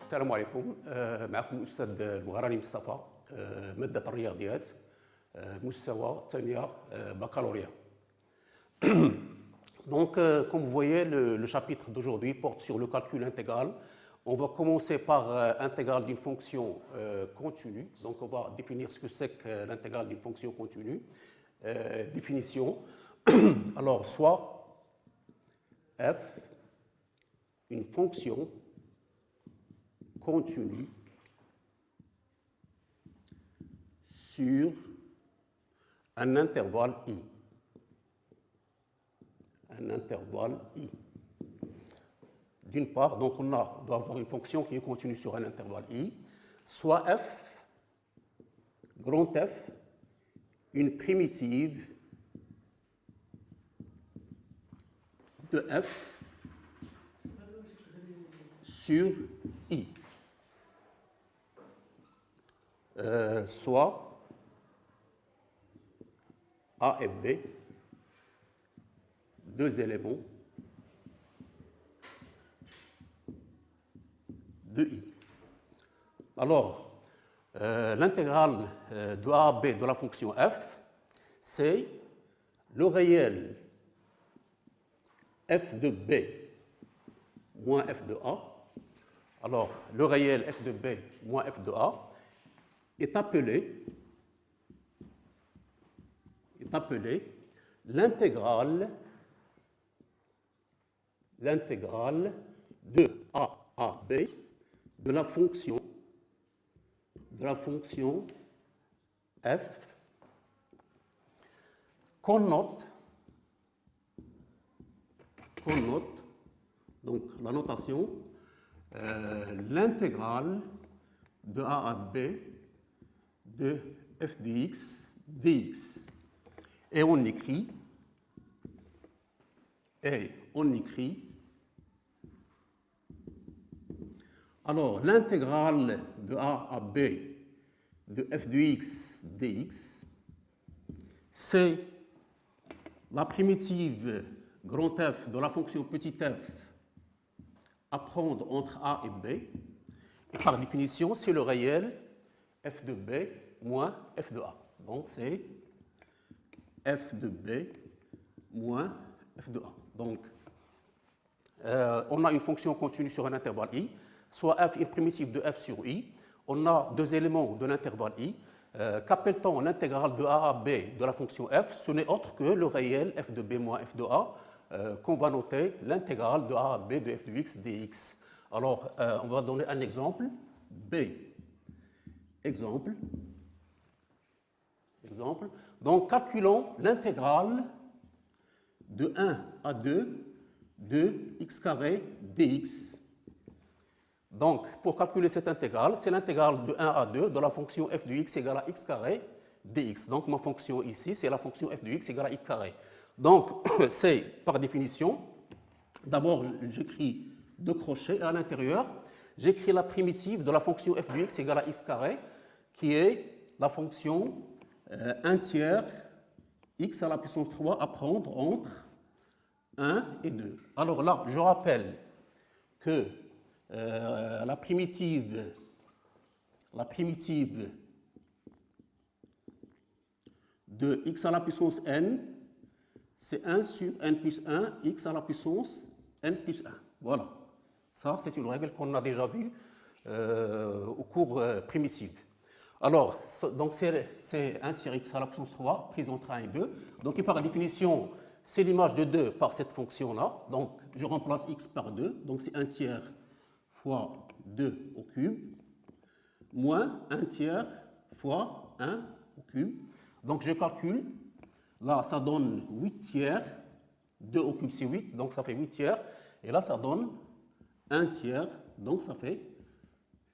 السلام عليكم. معكم الأستاذ المغراني مصطفى، مادة الرياضيات، مستوى ثانية baccalauréat. Donc, comme vous voyez, le chapitre d'aujourd'hui porte sur le calcul intégral. On va commencer par intégrale d'une fonction continue. Donc, on va définir ce que c'est que l'intégrale d'une fonction continue. Définition. Alors, soit f, une fonction continue sur un intervalle i. Un intervalle i. D'une part, donc on doit avoir une fonction qui est continue sur un intervalle i, soit f, grand F, une primitive de f sur i. Soit A et B, deux éléments de i. Alors, l'intégrale de A à B de la fonction f, c'est le réel f de B moins f de A. Alors, le réel f de B moins f de A est appelé l'intégrale de A à B de la fonction f qu'on note, donc la notation, l'intégrale de A à B de f de x dx. Et on écrit alors l'intégrale de A à B de f de x dx, c'est la primitive grand F de la fonction petit f à prendre entre A et B. Et par définition, c'est le réel f de B moins f de A. Donc c'est f de B moins f de A. Donc, on a une fonction continue sur un intervalle i, soit f est primitive de f sur i. On a deux éléments de l'intervalle i. Qu'appelle-t-on l'intégrale de A à B de la fonction f? Ce n'est autre que le réel f de B moins f de A, qu'on va noter l'intégrale de A à B de f de x dx. Alors, on va donner un exemple. B. Exemple. Donc, calculons l'intégrale de 1 à 2 de x carré dx. Donc, pour calculer cette intégrale, c'est l'intégrale de 1 à 2 de la fonction f de x égale à x carré dx. Donc, ma fonction ici, c'est la fonction f de x égale à x carré. Donc, c'est par définition, d'abord, j'écris deux crochets et à l'intérieur, j'écris la primitive de la fonction f de x égale à x carré, qui est la fonction 1 tiers x à la puissance 3 à prendre entre 1 et 2. Alors là, je rappelle que la primitive de x à la puissance n, c'est 1 sur n plus 1, x à la puissance n plus 1. Voilà. Ça, c'est une règle qu'on a déjà vue au cours primitif. Alors, donc c'est 1 tiers x à la puissance 3 prise entre 1 et 2. Donc, par définition, c'est l'image de 2 par cette fonction-là. Donc, je remplace x par 2. Donc, c'est 1 tiers fois 2 au cube, moins 1 tiers fois 1 au cube. Donc, je calcule. Là, ça donne 8 tiers. 2 au cube, c'est 8. Donc, ça fait 8 tiers. Et là, ça donne 1 tiers. Donc, ça fait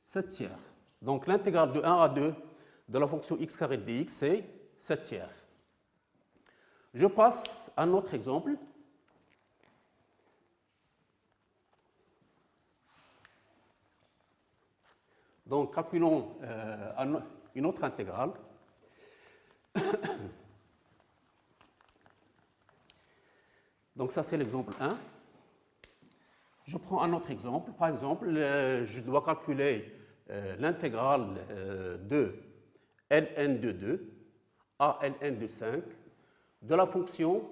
7 tiers. Donc, l'intégrale de 1 à 2 de la fonction x carré dx, c'est 7 tiers. Je passe à un autre exemple. Donc, calculons une autre intégrale. Donc, ça, c'est l'exemple 1. Je prends un autre exemple. Par exemple, je dois calculer l'intégrale de ln de 2 à ln de 5 de la fonction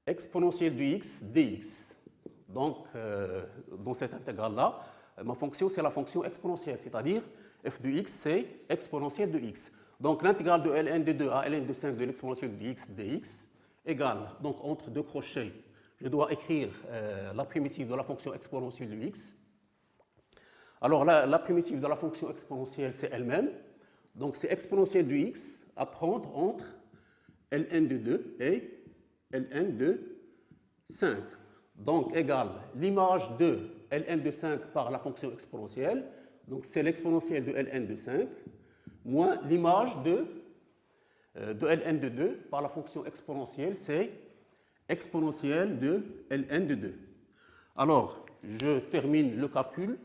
exponentielle de x dx. Donc, dans cette intégrale-là, ma fonction, c'est la fonction exponentielle, c'est-à-dire f de x, c'est exponentielle de x. Donc, l'intégrale de ln de 2 à ln de 5 de l'exponentielle de x dx égale, donc entre deux crochets, je dois écrire la primitive de la fonction exponentielle de x. Alors, la primitive de la fonction exponentielle, c'est elle-même. Donc, c'est exponentielle de x à prendre entre ln de 2 et ln de 5. Donc, égale l'image de ln de 5 par la fonction exponentielle. Donc, c'est l'exponentielle de ln de 5 moins l'image de ln de 2 par la fonction exponentielle, c'est exponentielle de ln de 2. Alors, je termine le calcul.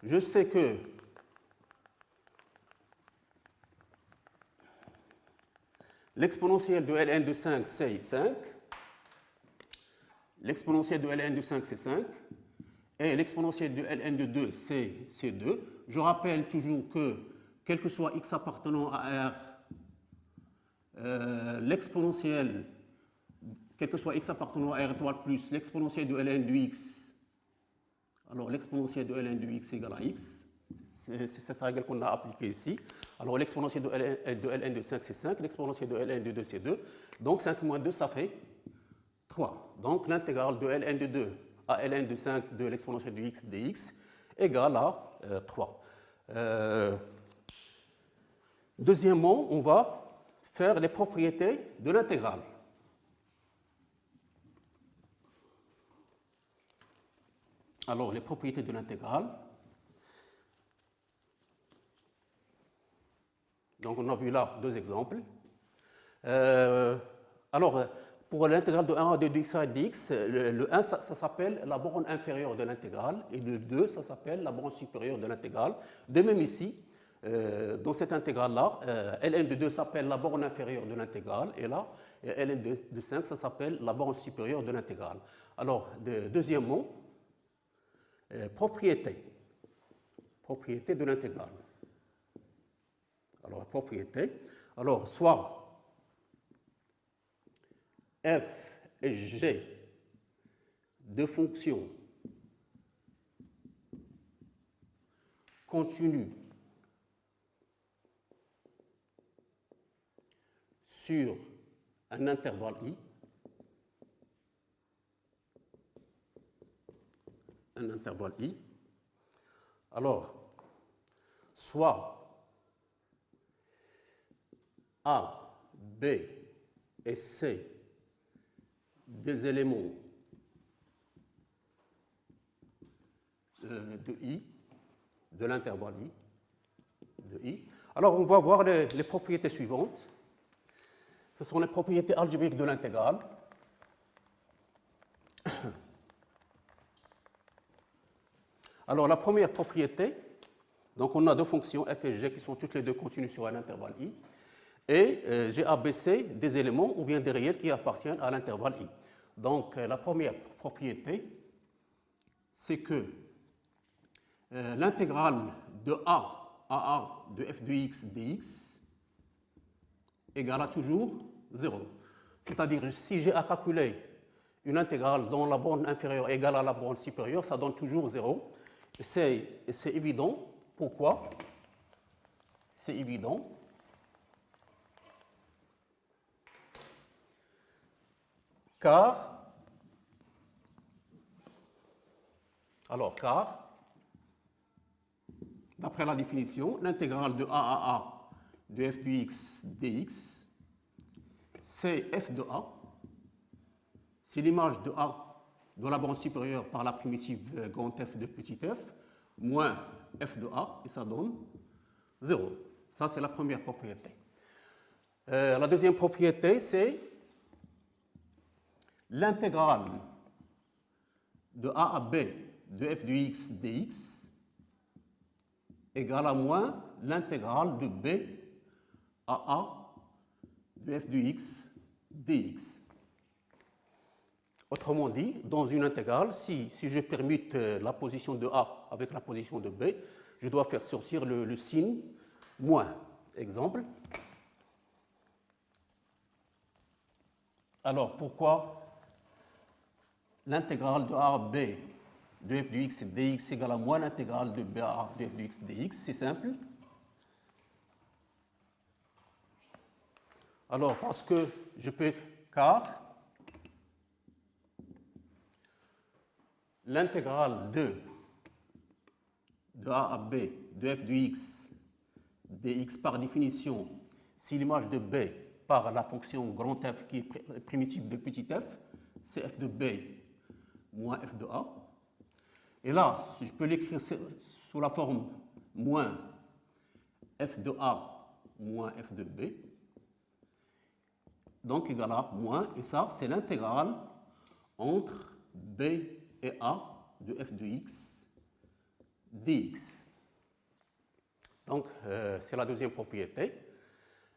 Je sais que l'exponentielle de ln de 5, c'est 5. L'exponentielle de ln de 5, c'est 5. Et l'exponentielle de ln de 2, c'est 2. Je rappelle toujours que, quel que soit x appartenant à R, l'exponentielle, quel que soit x appartenant à R étoile plus l'exponentielle de ln de x, alors l'exponentielle de ln de x égale à x. C'est cette règle qu'on a appliquée ici. Alors l'exponentielle de ln de 5, c'est 5. L'exponentielle de ln de 2, c'est 2. Donc 5 moins 2, ça fait 3. Donc l'intégrale de ln de 2 à ln de 5 de l'exponentielle de x dx égale à 3. Deuxièmement, on va faire les propriétés de l'intégrale. Alors, les propriétés de l'intégrale. Donc, on a vu là deux exemples. Alors, pour l'intégrale de 1 à 2 dx à dx, le 1, ça s'appelle la borne inférieure de l'intégrale, et le 2, ça s'appelle la borne supérieure de l'intégrale. De même ici, dans cette intégrale-là, ln de 2 s'appelle la borne inférieure de l'intégrale, et là, ln de 5, ça s'appelle la borne supérieure de l'intégrale. Alors, deuxièmement, propriété de l'intégrale. Alors, propriété. Alors, soit f et g de fonctions continues sur un intervalle i, alors, soit A, B et C des éléments de I, de l'intervalle I, de I. Alors, on va voir les propriétés suivantes. Ce sont les propriétés algébriques de l'intégrale. Alors, la première propriété, donc on a deux fonctions f et g qui sont toutes les deux continues sur un intervalle I. Et j'ai ABC des éléments ou bien des réels qui appartiennent à l'intervalle I. Donc, la première propriété, c'est que l'intégrale de A à A de f de x dx égale à toujours 0. C'est-à-dire, si j'ai à calculer une intégrale dont la borne inférieure est égale à la borne supérieure, ça donne toujours 0. Et c'est évident. Pourquoi? C'est évident. Car, d'après la définition, l'intégrale de A à A de f de x dx, c'est f de A. C'est l'image de A de la borne supérieure par la primitive grand F de petit f, moins f de A, et ça donne 0. Ça, c'est la première propriété. La deuxième propriété, c'est l'intégrale de A à B de f de x dx égale à moins l'intégrale de B à A de f de x dx. Autrement dit, dans une intégrale, si je permute la position de A avec la position de B, je dois faire sortir le signe moins. Exemple. Alors, pourquoi l'intégrale de A à B de f de x dx égale à moins l'intégrale de b à A de f de x dx? C'est simple. Alors, parce que je peux, car l'intégrale de A à B de f de x dx par définition, si l'image de B par la fonction grand F qui est primitive de petit f, c'est f de B moins f de A. Et là, je peux l'écrire sous la forme moins f de A moins f de B, donc égal à moins, et ça, c'est l'intégrale entre B et A de f de x dx. Donc, c'est la deuxième propriété.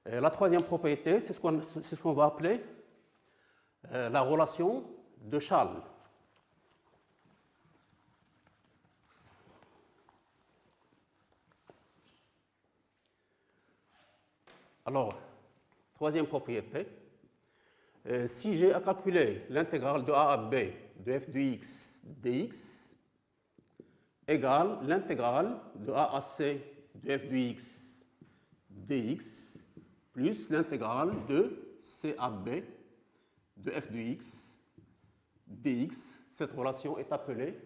La troisième propriété, c'est ce qu'on va appeler la relation de Schall. Alors, troisième propriété, si j'ai à calculer l'intégrale de A à B de f de x dx égale l'intégrale de A à C de f de x dx plus l'intégrale de C à B de f de x dx, cette relation est appelée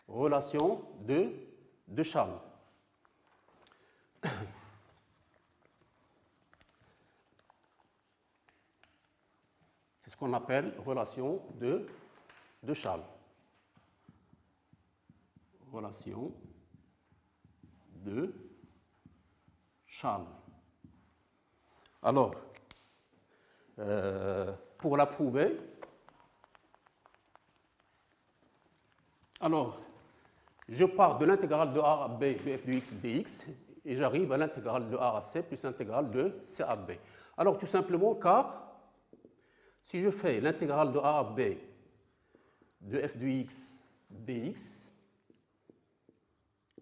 relation de Schall. C'est ce qu'on appelle relation de Schall. Relation de Schall. Alors, pour la prouver, alors, je pars de l'intégrale de A à B de f de x dx et j'arrive à l'intégrale de A à C plus l'intégrale de C à B. Alors, tout simplement, car si je fais l'intégrale de A à B de f de x dx,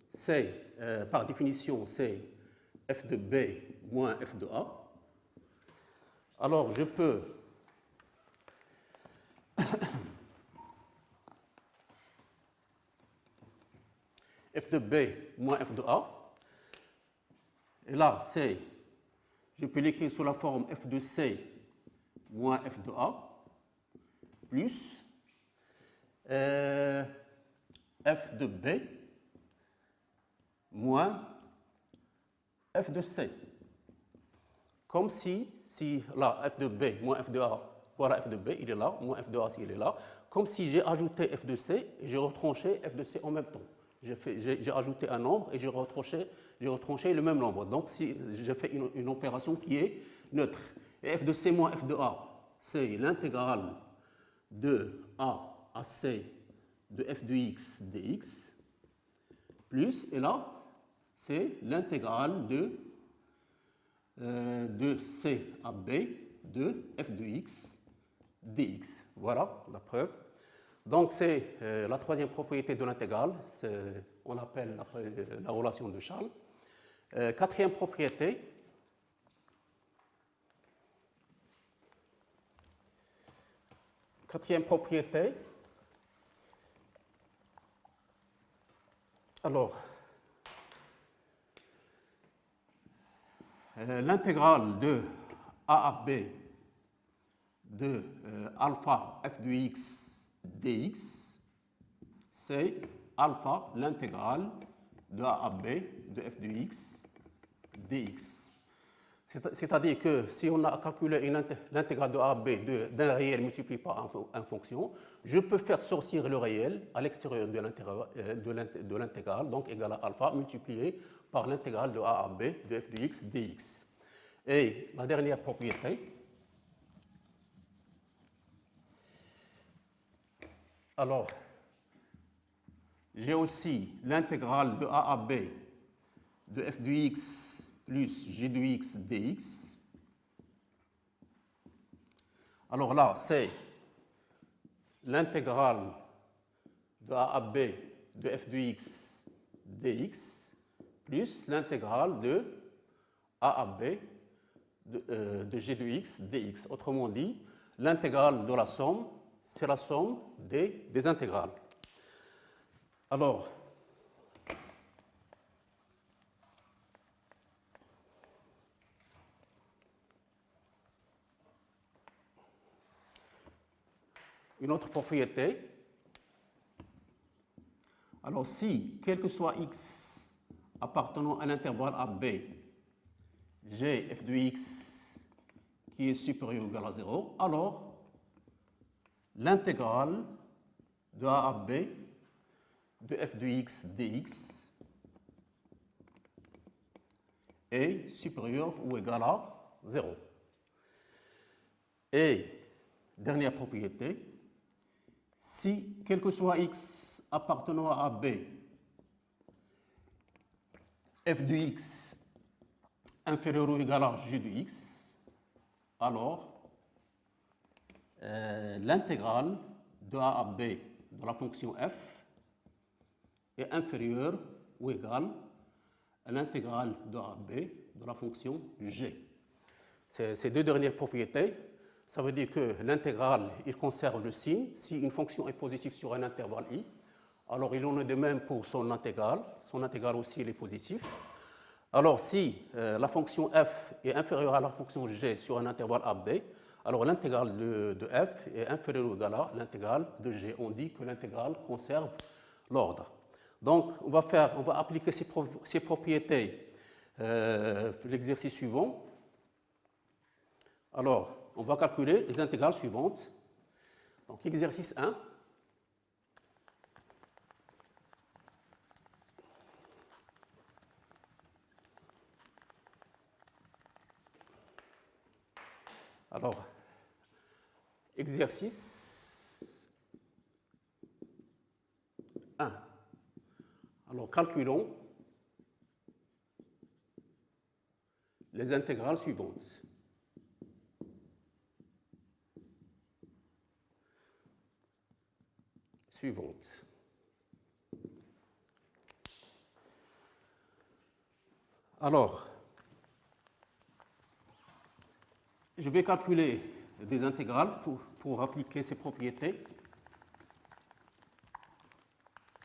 c'est, par définition, c'est f de B moins f de A. Alors, je peux f de B moins f de A. Et là, c'est, je peux l'écrire sous la forme f de C moins f de A plus f de B moins f de C. Comme si là, f de B moins f de A, voilà f de B, il est là, moins f de A, il est là, comme si j'ai ajouté f de C et j'ai retranché f de C en même temps. J'ai ajouté un nombre et j'ai retranché le même nombre. Donc, si j'ai fait une opération qui est neutre. Et f de C moins f de A, c'est l'intégrale de A à C de f de x dx, plus, et là, c'est l'intégrale de C à B de f de x dx. Voilà la preuve. Donc, c'est la troisième propriété de l'intégrale, on appelle la relation de Schall. Quatrième propriété, alors, l'intégrale de A à B de alpha f de x dx, c'est alpha l'intégrale de A à B de f de x dx. C'est-à-dire que si on a calculé l'intégrale de A à B d'un réel multiplié par une fonction, je peux faire sortir le réel à l'extérieur de l'intégrale, donc égal à alpha multiplié par l'intégrale de A à B de f de x dx. Et la dernière propriété, alors, j'ai aussi l'intégrale de A à B de f de x plus g de x dx. Alors là, c'est l'intégrale de A à B de f de x dx plus l'intégrale de A à B de g de x dx. Autrement dit, l'intégrale de la somme, c'est la somme des intégrales. Alors, une autre propriété. Alors, si, quel que soit x appartenant à l'intervalle AB, g f de x qui est supérieur ou égal à 0, alors l'intégrale de A à B de f de x dx est supérieur ou égal à 0. Et dernière propriété, si, quel que soit x appartenant à B, f de x inférieur ou égal à g de x, alors l'intégrale de A à B de la fonction f est inférieure ou égale à l'intégrale de A à B de la fonction g. Ces deux dernières propriétés, ça veut dire que l'intégrale, il conserve le signe. Si une fonction est positive sur un intervalle i, alors il en est de même pour son intégrale. Son intégrale aussi, il est positif. Alors si la fonction f est inférieure à la fonction g sur un intervalle AB, alors l'intégrale de f est inférieure ou égale à l'intégrale de g. On dit que l'intégrale conserve l'ordre. Donc on va appliquer ces propriétés l'exercice suivant. Alors, on va calculer les intégrales suivantes. Donc, exercice 1. Alors, exercice 1. Alors, calculons les intégrales suivantes. Alors, je vais calculer des intégrales pour appliquer ces propriétés.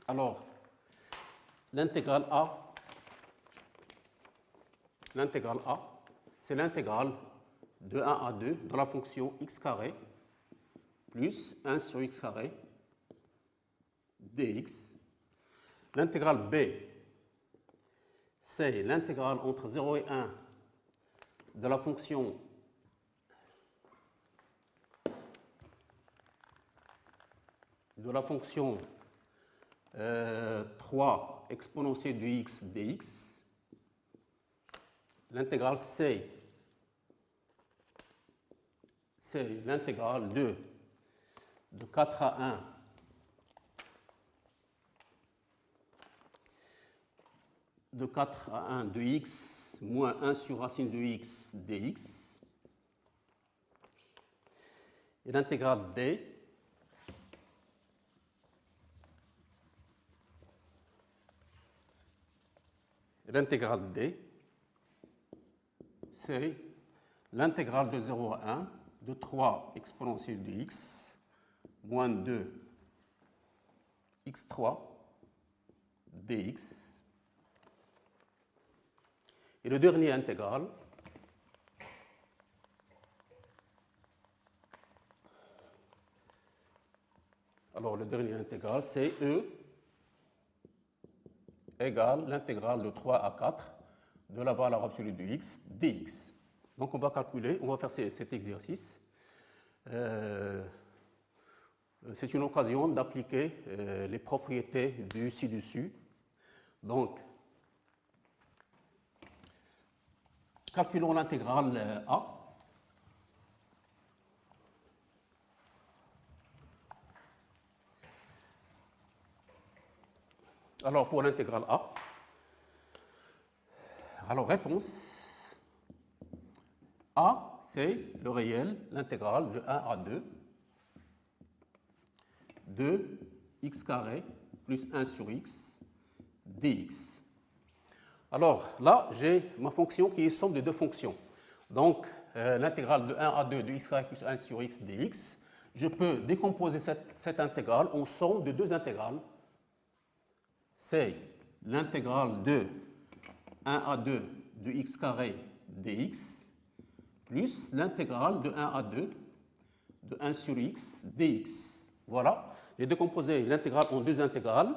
Alors, l'intégrale A, c'est l'intégrale de 1 à 2 de la fonction x carré plus 1 sur x carré dx. L'intégrale B, c'est l'intégrale entre 0 et 1 de la fonction de la fonction 3 exponentielle de x dx. L'intégrale C, c'est l'intégrale de 4 à 1 de 4 à 1 de x moins 1 sur racine de x dx. Et l'intégrale D, c'est l'intégrale de 0 à 1 de 3 exponentielle de x moins 2 x3 dx. Et le dernier intégral, c'est E égale l'intégrale de 3 à 4 de la valeur absolue de x dx. Donc on va faire cet exercice. C'est une occasion d'appliquer les propriétés vues ci-dessus. Donc, calculons l'intégrale A. Alors, pour l'intégrale A, alors réponse A, c'est le réel, l'intégrale de 1 à 2 de x carré plus 1 sur x dx. Alors là, j'ai ma fonction qui est somme de deux fonctions. Donc, l'intégrale de 1 à 2 de x carré plus 1 sur x dx. Je peux décomposer cette intégrale en somme de deux intégrales. C'est l'intégrale de 1 à 2 de x carré dx plus l'intégrale de 1 à 2 de 1 sur x dx. Voilà, j'ai décomposé l'intégrale en deux intégrales.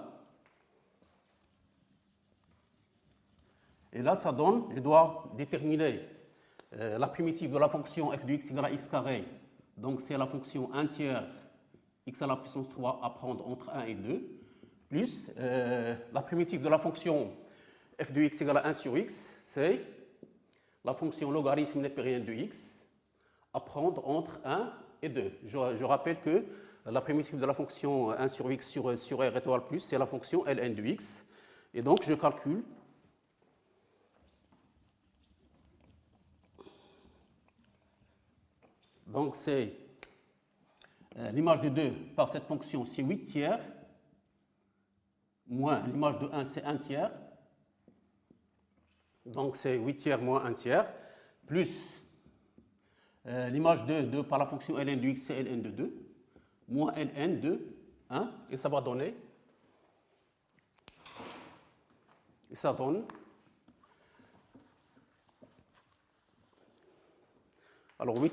Et là, ça donne, je dois déterminer la primitive de la fonction f de x égale à x carré. Donc, c'est la fonction 1 tiers x à la puissance 3 à prendre entre 1 et 2, plus la primitive de la fonction f de x égale à 1 sur x, c'est la fonction logarithme népérien de x à prendre entre 1 et 2. Je rappelle que la primitive de la fonction 1 sur x sur r étoile plus, c'est la fonction ln de x. Et donc, je calcule donc, c'est l'image de 2 par cette fonction, c'est 8 tiers, moins l'image de 1, c'est 1 tiers. Donc, c'est 8 tiers moins 1 tiers, plus l'image de 2 par la fonction ln de x, c'est ln de 2, moins ln de 1, et ça va donner, et ça donne, alors 8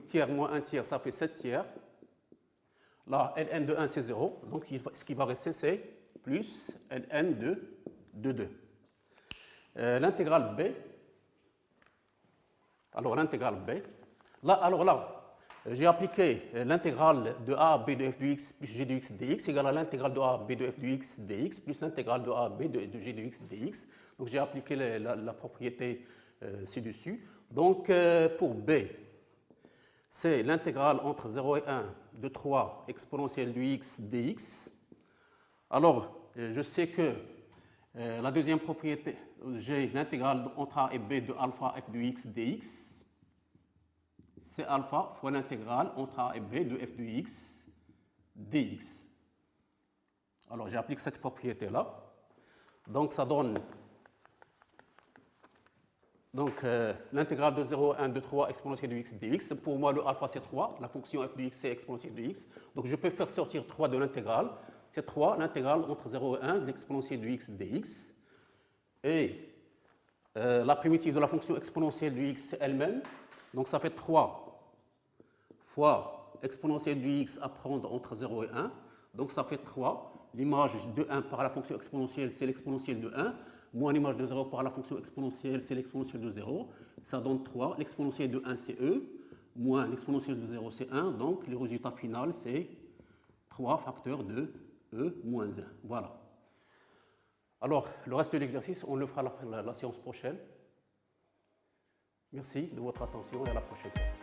tiers moins 1 tiers, ça fait 7 tiers. Là, ln de 1, c'est 0. Donc, ce qui va rester, c'est plus ln de 2. L'intégrale b. Alors, l'intégrale b. Alors là, j'ai appliqué l'intégrale de a à b de f de x plus g de x dx égale à l'intégrale de a à b de f de x dx plus l'intégrale de a à b de g de x dx. Donc, j'ai appliqué la propriété ci-dessus. Donc, pour b, c'est l'intégrale entre 0 et 1 de 3 exponentielle du x dx. Alors, je sais que la deuxième propriété, j'ai l'intégrale entre a et b de alpha f de x dx. C'est alpha fois l'intégrale entre a et b de f de x dx. Alors, j'applique cette propriété-là. Donc, ça donne l'intégrale de 0 à 1 de 3 exponentielle de x dx. Pour moi, le alpha, c'est 3. La fonction f de x, c'est exponentielle de x. Donc, je peux faire sortir 3 de l'intégrale. C'est 3, l'intégrale entre 0 et 1 de l'exponentielle de x dx. Et la primitive de la fonction exponentielle de x, c'est elle-même. Donc, ça fait 3 fois exponentielle de x à prendre entre 0 et 1. Donc, ça fait 3. L'image de 1 par la fonction exponentielle, c'est l'exponentielle de 1. Moins l'image de 0 par la fonction exponentielle, c'est l'exponentielle de 0. Ça donne 3. L'exponentielle de 1, c'est e. Moins l'exponentielle de 0, c'est 1. Donc, le résultat final, c'est 3 facteurs de e moins 1. Voilà. Alors, le reste de l'exercice, on le fera la séance prochaine. Merci de votre attention et à la prochaine fois.